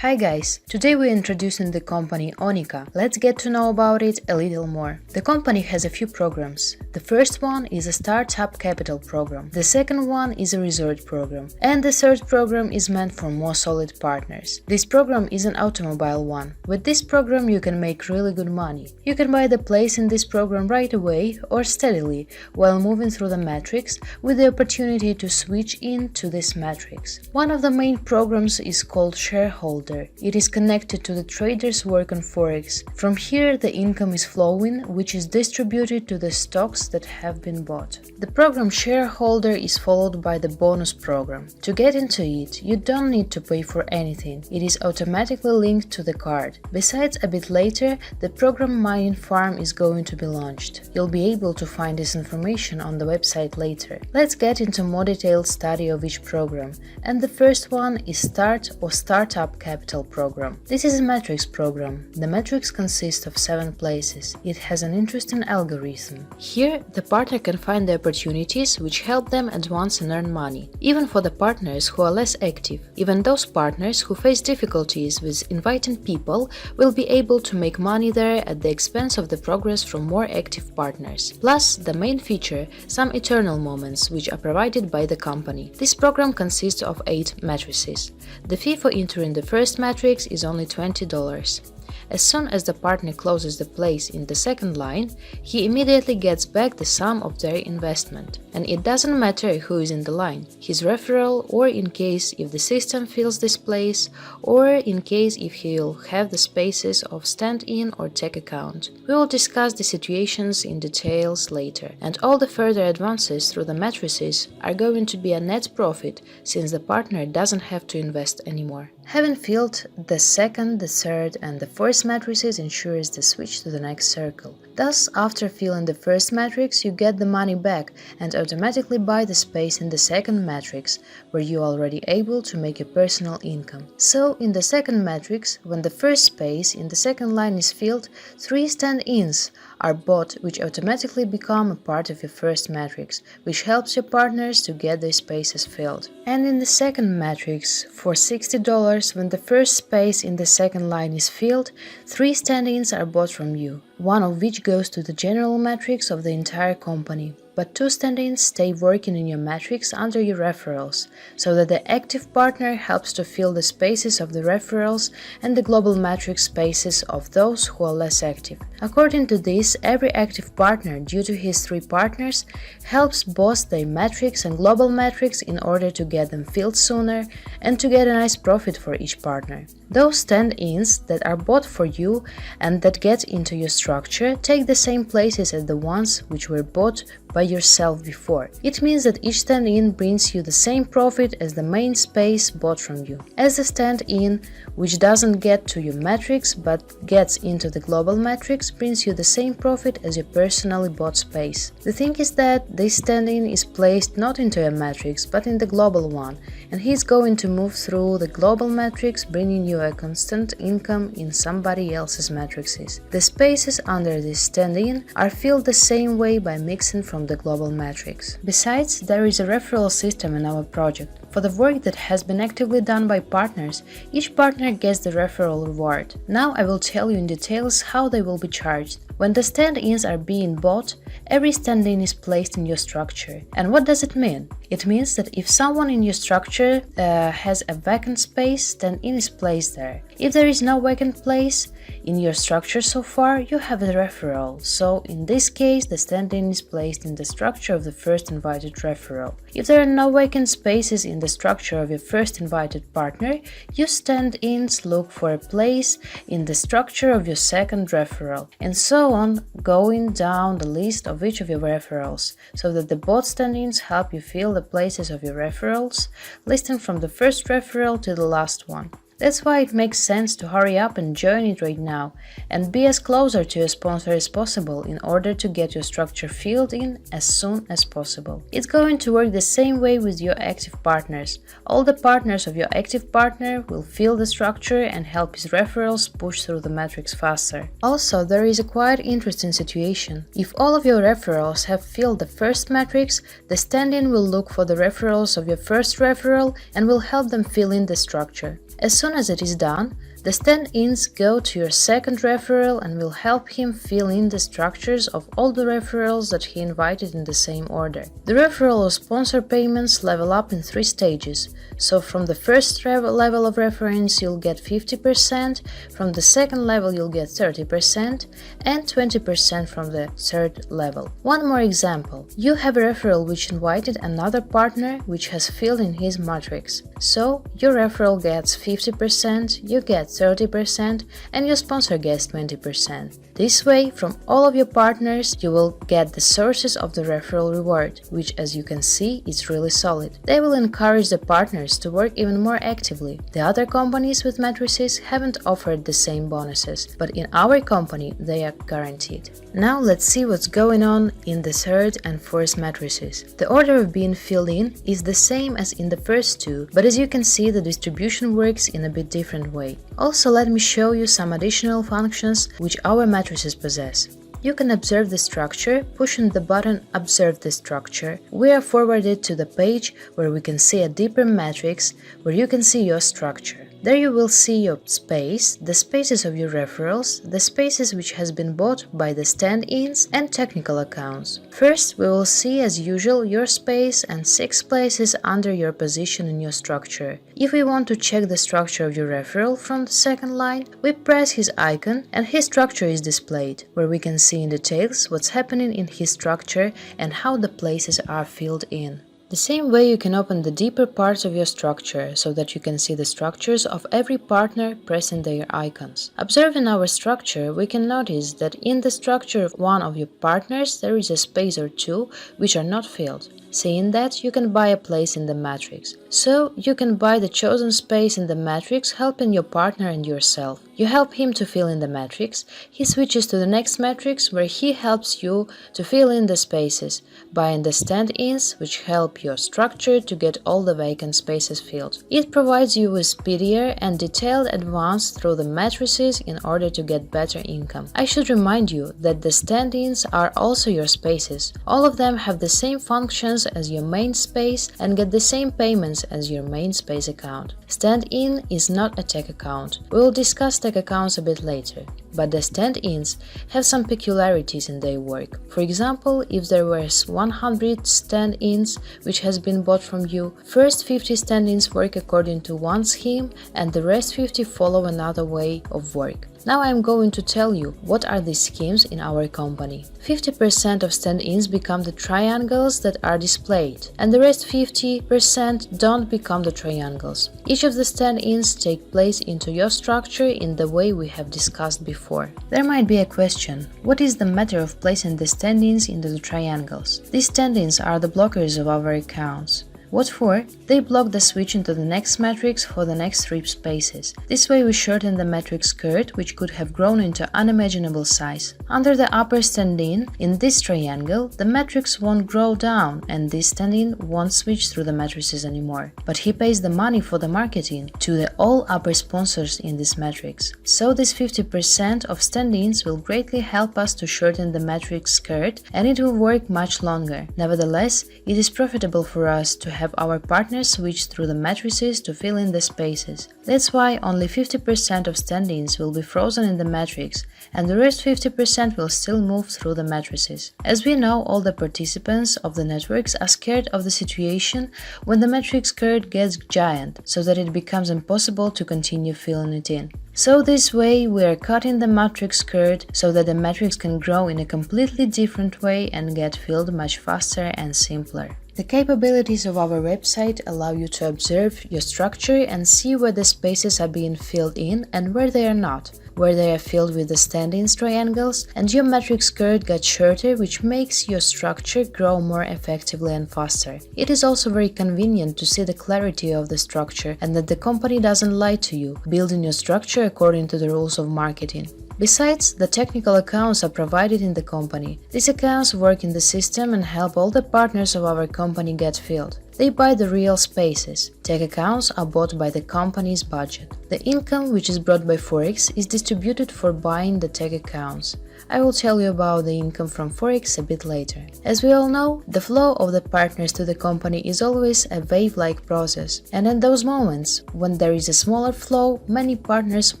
Hi guys, today we're introducing the company Onica. Let's get to know about it a little more. The company has a few programs. The first one is a Startup Capital program, the second one is a Resort program, and the third program is meant for more solid partners. This program is an automobile one. With this program you can make really good money. You can buy the place in this program right away or steadily while moving through the matrix with the opportunity to switch into this matrix. One of the main programs is called Shareholder. It is connected to the traders' work on Forex. From here the income is flowing, which is distributed to the stocks that have been bought. The program Shareholder is followed by the bonus program. To get into it, you don't need to pay for anything. It is automatically linked to the card. Besides, a bit later, the program Mining Farm is going to be launched. You'll be able to find this information on the website later. Let's get into more detailed study of each program. And the first one is Start or Startup Capital program. This is a matrix program. The matrix consists of 7 places. It has an interesting algorithm. Here, the partner can find the opportunities which help them advance and earn money, even for the partners who are less active. Even those partners who face difficulties with inviting people will be able to make money there at the expense of the progress from more active partners. Plus, the main feature, some eternal moments which are provided by the company. This program consists of 8 matrices. The fee for entering the first matrix is only $20. As soon as the partner closes the place in the second line, he immediately gets back the sum of their investment. And it doesn't matter who is in the line, his referral, or in case if the system fills this place, or in case if he'll have the spaces of stand-in or tech account. We will discuss the situations in details later, and all the further advances through the matrices are going to be a net profit since the partner doesn't have to invest anymore. Having filled the second, the third, and the fourth matrices ensures the switch to the next circle. Thus, after filling the first matrix, you get the money back and automatically buy the space in the second matrix, where you are already able to make a personal income. So, in the second matrix, when the first space in the second line is filled, 3 stand-ins are bought, which automatically become a part of your first matrix, which helps your partners to get their spaces filled. And in the second matrix, for $60, when the first space in the second line is filled, 3 stand-ins are bought from you, one of which goes to the general matrix of the entire company. But 2 stand-ins stay working in your matrix under your referrals, so that the active partner helps to fill the spaces of the referrals and the global matrix spaces of those who are less active. According to this, every active partner, due to his 3 partners, helps boost their matrix and global matrix in order to get them filled sooner and to get a nice profit for each partner. Those stand-ins that are bought for you and that get into your structure take the same places as the ones which were bought by yourself before. It means that each stand-in brings you the same profit as the main space bought from you. As the stand-in, which doesn't get to your matrix but gets into the global matrix, brings you the same profit as your personally bought space. The thing is that this stand-in is placed not into a matrix but in the global one, and he's going to move through the global matrix, bringing you a constant income in somebody else's matrices. The spaces under this stand-in are filled the same way by mixing from the global matrix. Besides, there is a referral system in our project. For the work that has been actively done by partners, each partner gets the referral reward. Now I will tell you in details how they will be charged. When the stand-ins are being bought, every stand-in is placed in your structure. And what does it mean? It means that if someone in your structure has a vacant space, stand-in is placed there. If there is no vacant place in your structure so far, you have a referral. So in this case, the stand-in is placed in the structure of the first invited referral. If there are no vacant spaces in the structure of your first invited partner, you stand-ins look for a place in the structure of your second referral, and so on, going down the list of each of your referrals, so that the both stand-ins help you fill the places of your referrals, listing from the first referral to the last one. That's why it makes sense to hurry up and join it right now and be as closer to your sponsor as possible in order to get your structure filled in as soon as possible. It's going to work the same way with your active partners. All the partners of your active partner will fill the structure and help his referrals push through the matrix faster. Also, there is a quite interesting situation. If all of your referrals have filled the first matrix, the stand-in will look for the referrals of your first referral and will help them fill in the structure. As soon as it is done, the stand-ins go to your second referral and will help him fill in the structures of all the referrals that he invited in the same order. The referral or sponsor payments level up in 3 stages. So from the first level of reference you'll get 50%, from the second level you'll get 30%, and 20% from the third level. One more example. You have a referral which invited another partner which has filled in his matrix. So your referral gets 50%, you get 30%, and your sponsor gets 20%. This way, from all of your partners, you will get the sources of the referral reward, which, as you can see, is really solid. They will encourage the partners to work even more actively. The other companies with matrices haven't offered the same bonuses, but in our company they are guaranteed. Now let's see what's going on in the third and fourth matrices. The order of being filled in is the same as in the first two, but as you can see, the distribution works in a bit different way. Also, let me show you some additional functions which our matrices possess. You can observe the structure, pushing the button Observe the structure. We are forwarded to the page where we can see a deeper matrix where you can see your structure. There you will see your space, the spaces of your referrals, the spaces which has been bought by the stand-ins, and technical accounts. First, we will see as usual your space and 6 places under your position in your structure. If we want to check the structure of your referral from the second line, we press his icon and his structure is displayed, where we can see in details what's happening in his structure and how the places are filled in. The same way you can open the deeper parts of your structure so that you can see the structures of every partner pressing their icons. Observing our structure, we can notice that in the structure of one of your partners there is a space or two which are not filled. Seeing that, you can buy a place in the matrix. So, you can buy the chosen space in the matrix, helping your partner and yourself. You help him to fill in the matrix, he switches to the next matrix where he helps you to fill in the spaces, buying the stand-ins which help your structure to get all the vacant spaces filled. It provides you with speedier and detailed advance through the matrices in order to get better income. I should remind you that the stand-ins are also your spaces. All of them have the same functions as your main space and get the same payments as your main space account. Stand-in is not a tech account. We will discuss tech accounts a bit later, but the stand-ins have some peculiarities in their work. For example, if there were 100 stand-ins which has been bought from you, first 50 stand-ins work according to one scheme and the rest 50 follow another way of work. Now I am going to tell you what are these schemes in our company. 50% of stand-ins become the triangles that are displayed, and the rest 50% don't become the triangles. Each of the stand-ins take place into your structure in the way we have discussed before. There might be a question: what is the matter of placing the stand-ins into the triangles? These stand-ins are the blockers of our accounts. What for? They block the switch into the next matrix for the next 3 spaces. This way we shorten the matrix skirt, which could have grown into unimaginable size. Under the upper stand-in, in this triangle, the matrix won't grow down and this stand-in won't switch through the matrices anymore. But he pays the money for the marketing to the all upper sponsors in this matrix. So this 50% of stand-ins will greatly help us to shorten the matrix skirt and it will work much longer. Nevertheless, it is profitable for us to have our partners switch through the matrices to fill in the spaces. That's why only 50% of stand-ins will be frozen in the matrix, and the rest 50% will still move through the matrices. As we know, all the participants of the networks are scared of the situation when the matrix skirt gets giant, so that it becomes impossible to continue filling it in. So this way we are cutting the matrix skirt so that the matrix can grow in a completely different way and get filled much faster and simpler. The capabilities of our website allow you to observe your structure and see where the spaces are being filled in and where they are not, where they are filled with the stand-ins triangles, and your matrix skirt got shorter, which makes your structure grow more effectively and faster. It is also very convenient to see the clarity of the structure and that the company doesn't lie to you, building your structure according to the rules of marketing. Besides, the technical accounts are provided in the company. These accounts work in the system and help all the partners of our company get filled. They buy the real spaces. Tech accounts are bought by the company's budget. The income which is brought by Forex is distributed for buying the tech accounts. I will tell you about the income from Forex a bit later. As we all know, the flow of the partners to the company is always a wave-like process, and in those moments, when there is a smaller flow, many partners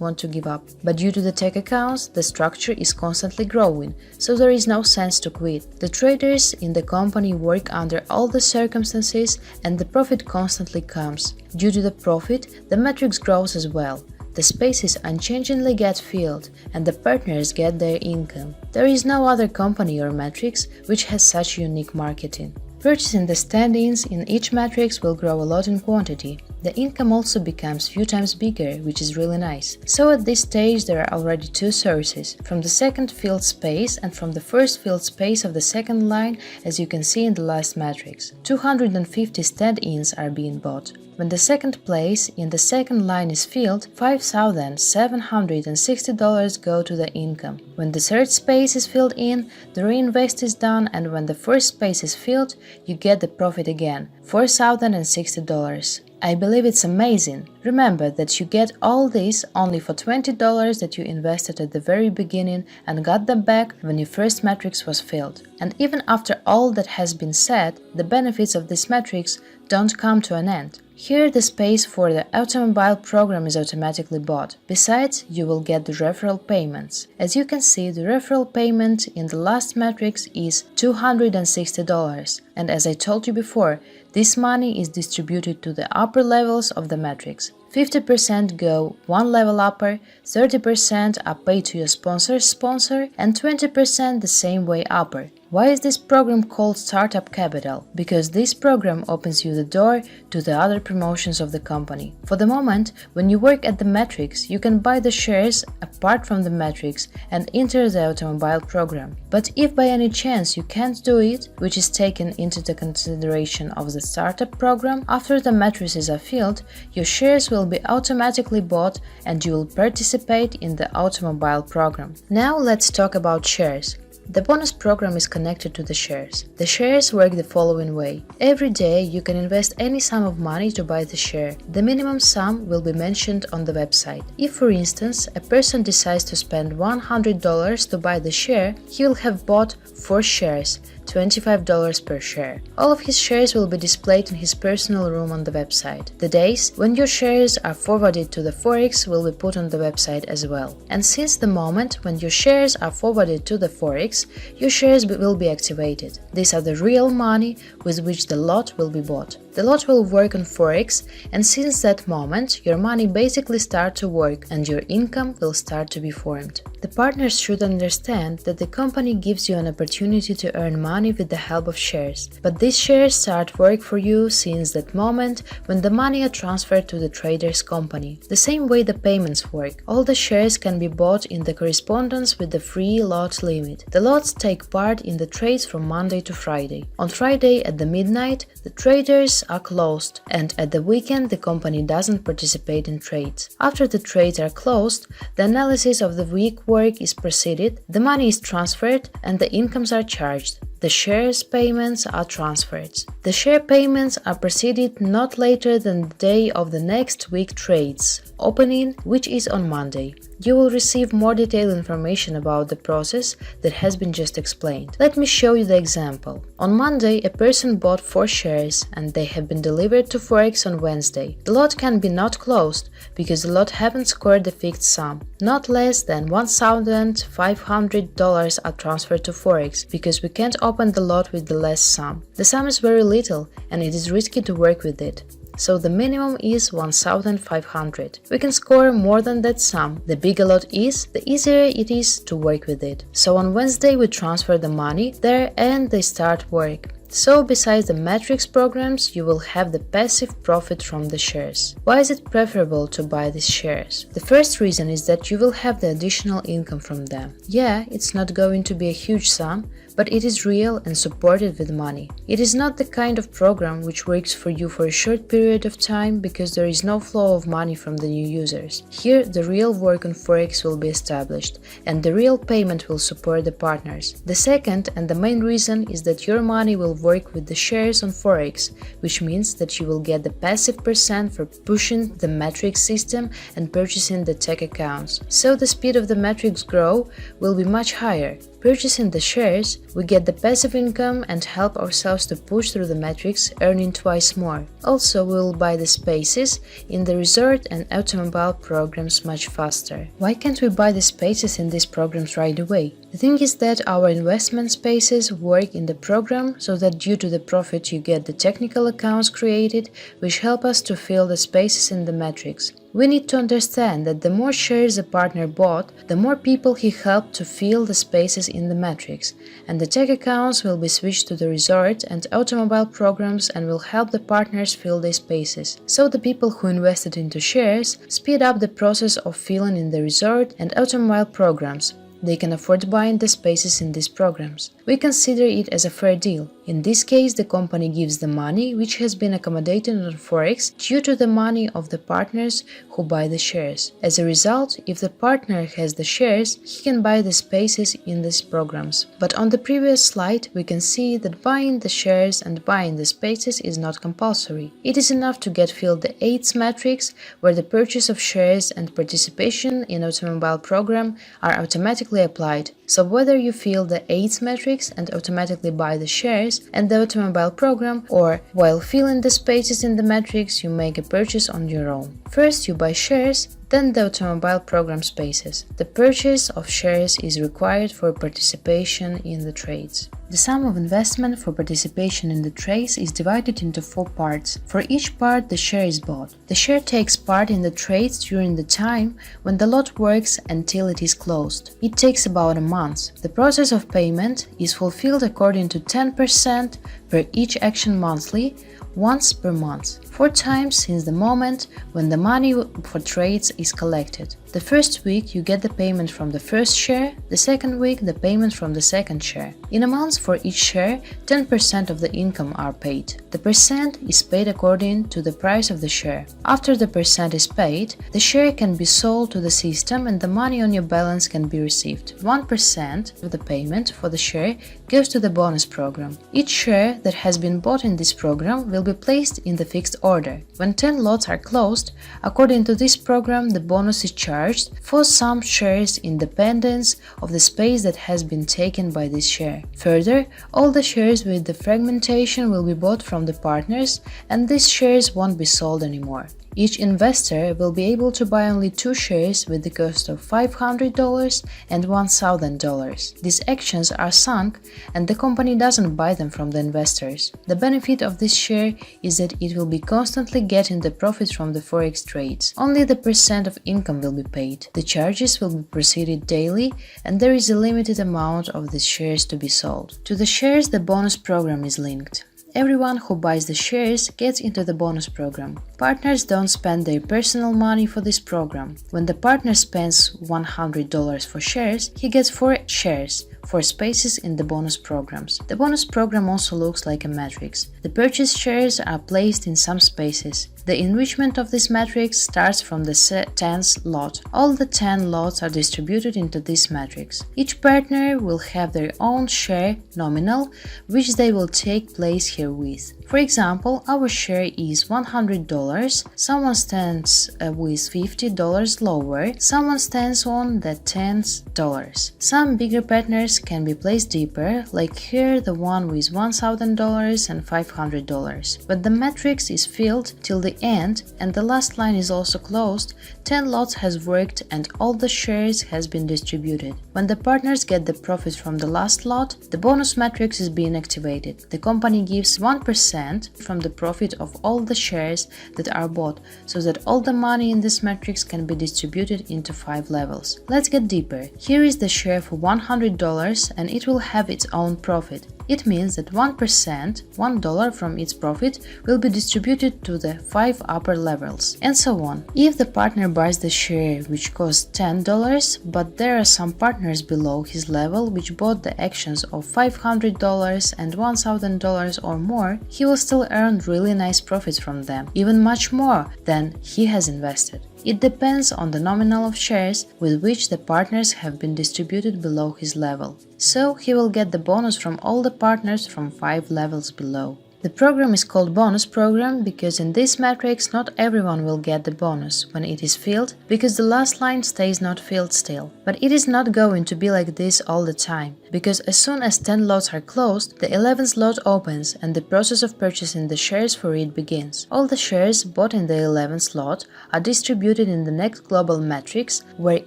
want to give up. But due to the tech accounts, the structure is constantly growing, so there is no sense to quit. The traders in the company work under all the circumstances, and the profit constantly comes. Due to the profit, the matrix grows as well. The spaces unchangingly get filled, and the partners get their income. There is no other company or matrix which has such unique marketing. Purchasing the stand-ins in each matrix will grow a lot in quantity. The income also becomes few times bigger, which is really nice. So at this stage there are already two sources, from the second filled space and from the first filled space of the second line, as you can see in the last matrix. 250 stand-ins are being bought. When the second place in the second line is filled, $5,760 go to the income. When the third space is filled in, the reinvest is done, and when the first space is filled, you get the profit again, $4,060. I believe it's amazing. Remember that you get all this only for $20 that you invested at the very beginning and got them back when your first matrix was filled. And even after all that has been said, the benefits of this matrix don't come to an end. Here the space for the automobile program is automatically bought. Besides, you will get the referral payments. As you can see, the referral payment in the last matrix is $260. And as I told you before, this money is distributed to the upper levels of the matrix. 50% go one level upper, 30% are paid to your sponsor's sponsor, and 20% the same way upper. Why is this program called Startup Capital? Because this program opens you the door to the other promotions of the company. For the moment, when you work at the matrix, you can buy the shares apart from the matrix and enter the automobile program. But if by any chance you can't do it, which is taken into the consideration of the startup program, after the matrices are filled, your shares will be automatically bought and you will participate in the automobile program. Now let's talk about shares. The bonus program is connected to the shares. The shares work the following way. Every day you can invest any sum of money to buy the share. The minimum sum will be mentioned on the website. If, for instance, a person decides to spend $100 to buy the share, he will have bought 4 shares, $25 per share. All of his shares will be displayed in his personal room on the website. The days when your shares are forwarded to the Forex will be put on the website as well. And since the moment when your shares are forwarded to the Forex, your shares will be activated. These are the real money with which the lot will be bought. The lot will work on Forex, and since that moment, your money basically starts to work and your income will start to be formed. The partners should understand that the company gives you an opportunity to earn money with the help of shares. But these shares start work for you since that moment when the money are transferred to the trader's company. The same way the payments work. All the shares can be bought in the correspondence with the free lot limit. The lots take part in the trades from Monday to Friday. On Friday at the midnight, the traders are closed, and at the weekend the company doesn't participate in trades. After the trades are closed, the analysis of the week work is proceeded, the money is transferred, and the incomes are charged. The shares payments are transferred. The share payments are proceeded not later than the day of the next week trades opening, which is on Monday. You will receive more detailed information about the process that has been just explained. Let me show you the example. On Monday, a person bought 4 shares and they have been delivered to Forex on Wednesday. The lot can be not closed because the lot haven't scored the fixed sum. Not less than $1,500 are transferred to Forex because we can't open the lot with the less sum. The sum is very little and it is risky to work with it. So the minimum is 1,500. We can score more than that sum. The bigger lot is, the easier it is to work with it. So on Wednesday we transfer the money there and they start work. So besides the matrix programs, you will have the passive profit from the shares. Why is it preferable to buy these shares? The first reason is that you will have the additional income from them. Yeah, it's not going to be a huge sum, but it is real and supported with money. It is not the kind of program which works for you for a short period of time because there is no flow of money from the new users. Here, the real work on Forex will be established, and the real payment will support the partners. The second and the main reason is that your money will work with the shares on Forex, which means that you will get the passive percent for pushing the metrics system and purchasing the tech accounts. So the speed of the metrics grow will be much higher. Purchasing the shares, we get the passive income and help ourselves to push through the metrics, earning twice more. Also, we will buy the spaces in the resort and automobile programs much faster. Why can't we buy the spaces in these programs right away? The thing is that our investment spaces work in the program so that due to the profit you get the technical accounts created, which help us to fill the spaces in the metrics. We need to understand that the more shares a partner bought, the more people he helped to fill the spaces in the metrics, and the tech accounts will be switched to the resort and automobile programs and will help the partners fill their spaces. So the people who invested into shares speed up the process of filling in the resort and automobile programs. They can afford buying the spaces in these programs. We consider it as a fair deal. In this case, the company gives the money which has been accommodated on Forex due to the money of the partners who buy the shares. As a result, if the partner has the shares, he can buy the spaces in these programs. But on the previous slide, we can see that buying the shares and buying the spaces is not compulsory. It is enough to get filled the 8th matrix, where the purchase of shares and participation in automobile program are automatically applied. So whether you fill the 8th matrix and automatically buy the shares and the automobile program, or while filling the spaces in the matrix you make a purchase on your own. First you buy shares, then the automobile program spaces. The purchase of shares is required for participation in the trades. The sum of investment for participation in the trades is divided into 4 parts. For each part, the share is bought. The share takes part in the trades during the time when the lot works until it is closed. It takes about a month. The process of payment is fulfilled according to 10% per each action monthly, once per month, 4 times since the moment when the money for trades is collected. The first week you get the payment from the first share, the second week the payment from the second share. In a month for each share, 10% of the income are paid. The percent is paid according to the price of the share. After the percent is paid, the share can be sold to the system and the money on your balance can be received. 1% of the payment for the share goes to the bonus program. Each share that has been bought in this program will be placed in the fixed order. When 10 lots are closed, according to this program, the bonus is charged for some shares in dependence of the space that has been taken by this share. Further, all the shares with the fragmentation will be bought from the partners, and these shares won't be sold anymore. Each investor will be able to buy only 2 shares with the cost of $500 and $1,000. These actions are sunk and the company doesn't buy them from the investors. The benefit of this share is that it will be constantly getting the profits from the Forex trades. Only the percent of income will be paid. The charges will be proceeded daily and there is a limited amount of these shares to be sold. To the shares, the bonus program is linked. Everyone who buys the shares gets into the bonus program. Partners don't spend their personal money for this program. When the partner spends $100 for shares, he gets 4 shares, 4 spaces in the bonus programs. The bonus program also looks like a matrix. The purchased shares are placed in some spaces. The enrichment of this matrix starts from the 10th lot. All the 10 lots are distributed into this matrix. Each partner will have their own share nominal, which they will take place herewith. For example, our share is $100, someone stands with $50 lower, someone stands on the $10. Some bigger partners can be placed deeper, like here the one with $1,000 and $500. But the matrix is filled till the end and the last line is also closed, 10 lots has worked and all the shares has been distributed. When the partners get the profit from the last lot, the bonus matrix is being activated. The company gives 1% from the profit of all the shares that are bought, so that all the money in this matrix can be distributed into 5 levels. Let's get deeper. Here is the share for $100 and it will have its own profit. It means that 1%, $1 from its profit, will be distributed to the 5 upper levels, and so on. If the partner buys the share which costs $10, but there are some partners below his level which bought the actions of $500 and $1,000 or more, he will still earn really nice profits from them, even much more than he has invested. It depends on the nominal of shares with which the partners have been distributed below his level. So he will get the bonus from all the partners from 5 levels below. The program is called bonus program because in this matrix not everyone will get the bonus when it is filled, because the last line stays not filled still. But it is not going to be like this all the time, because as soon as 10 lots are closed, the 11th lot opens and the process of purchasing the shares for it begins. All the shares bought in the 11th lot are distributed in the next global matrix, where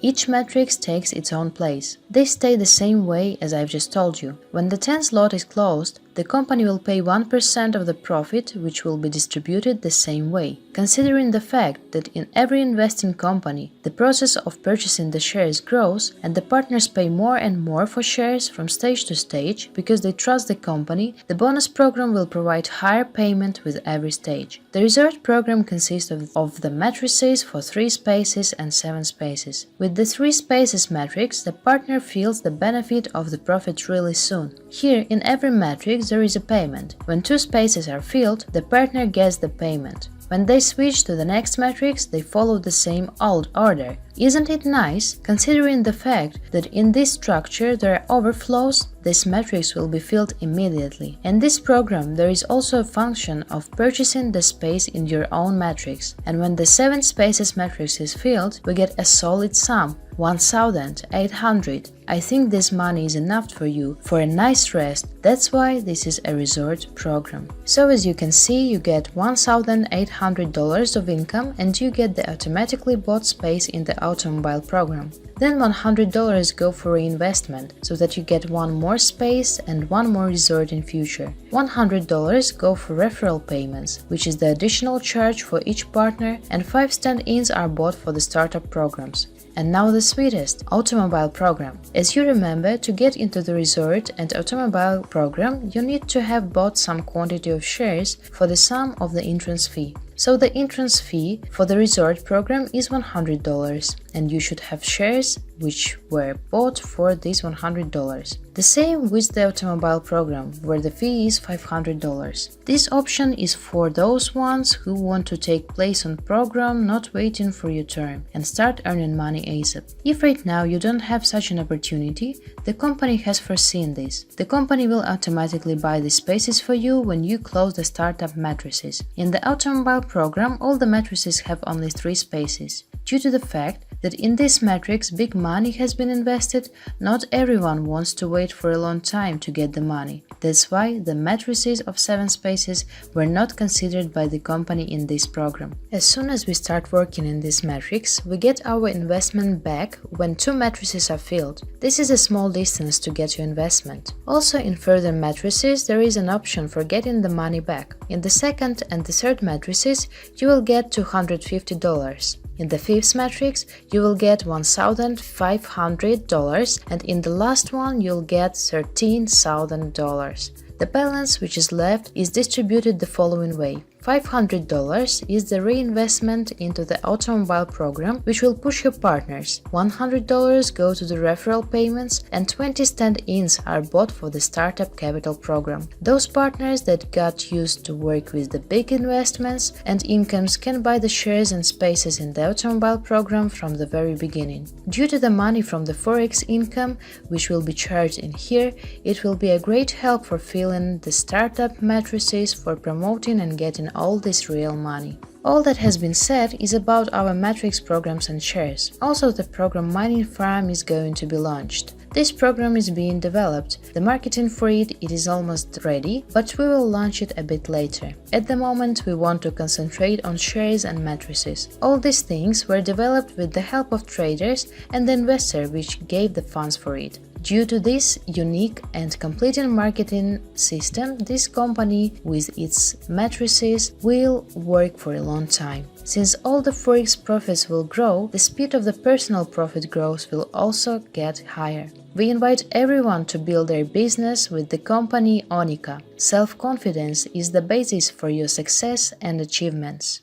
each matrix takes its own place. They stay the same way as I've just told you. When the 10th lot is closed, the company will pay 1% of the profit, which will be distributed the same way. Considering the fact that in every investing company, the process of purchasing the shares grows and the partners pay more and more for shares from stage to stage because they trust the company, the bonus program will provide higher payment with every stage. The resort program consists of the matrices for 3 spaces and 7 spaces. With the 3 spaces matrix, the partner feels the benefit of the profit really soon. Here, in every matrix, there is a payment. When 2 spaces are filled, the partner gets the payment. When they switch to the next matrix, they follow the same old order. Isn't it nice? Considering the fact that in this structure there are overflows, this matrix will be filled immediately. In this program, there is also a function of purchasing the space in your own matrix. And when the 7 spaces matrix is filled, we get a solid sum, 1,800. I think this money is enough for you for a nice rest. That's why this is a resort program. So as you can see, you get $1,800 of income and you get the automatically bought space in the automobile program. Then $100 go for reinvestment, so that you get 1 more space and 1 more resort in future. $100 go for referral payments, which is the additional charge for each partner, and 5 stand-ins are bought for the startup programs. And now the sweetest, automobile program. As you remember, to get into the resort and automobile program, you need to have bought some quantity of shares for the sum of the entrance fee. So the entrance fee for the resort program is $100, and you should have shares which were bought for this $100. The same with the automobile program, where the fee is $500. This option is for those ones who want to take place on program, not waiting for your turn, and start earning money ASAP. If right now you don't have such an opportunity, the company has foreseen this. The company will automatically buy the spaces for you when you close the startup matrices. In the automobile program, all the matrices have only 3 spaces. Due to the fact that in this matrix big money has been invested, not everyone wants to wait for a long time to get the money. That's why the matrices of 7 spaces were not considered by the company in this program. As soon as we start working in this matrix, we get our investment back when 2 matrices are filled. This is a small distance to get your investment. Also, in further matrices, there is an option for getting the money back. In the second and the third matrices, you will get $250. In the 5th matrix, you will get $1,500, and in the last one, you'll get $13,000. The balance which is left is distributed the following way. $500 is the reinvestment into the automobile program, which will push your partners. $100 go to the referral payments, and 20 stand-ins are bought for the startup capital program. Those partners that got used to work with the big investments and incomes can buy the shares and spaces in the automobile program from the very beginning. Due to the money from the forex income, which will be charged in here, it will be a great help for filling the startup matrices, for promoting and getting all this real money. All that has been said is about our matrix programs and shares. Also, the program Mining Farm is going to be launched. This program is being developed. The marketing for it is almost ready, but we will launch it a bit later. At the moment, we want to concentrate on shares and matrices. All these things were developed with the help of traders and the investor which gave the funds for it. Due to this unique and complete marketing system, this company with its matrices will work for a long time. Since all the Forex profits will grow, the speed of the personal profit growth will also get higher. We invite everyone to build their business with the company Onica. Self-confidence is the basis for your success and achievements.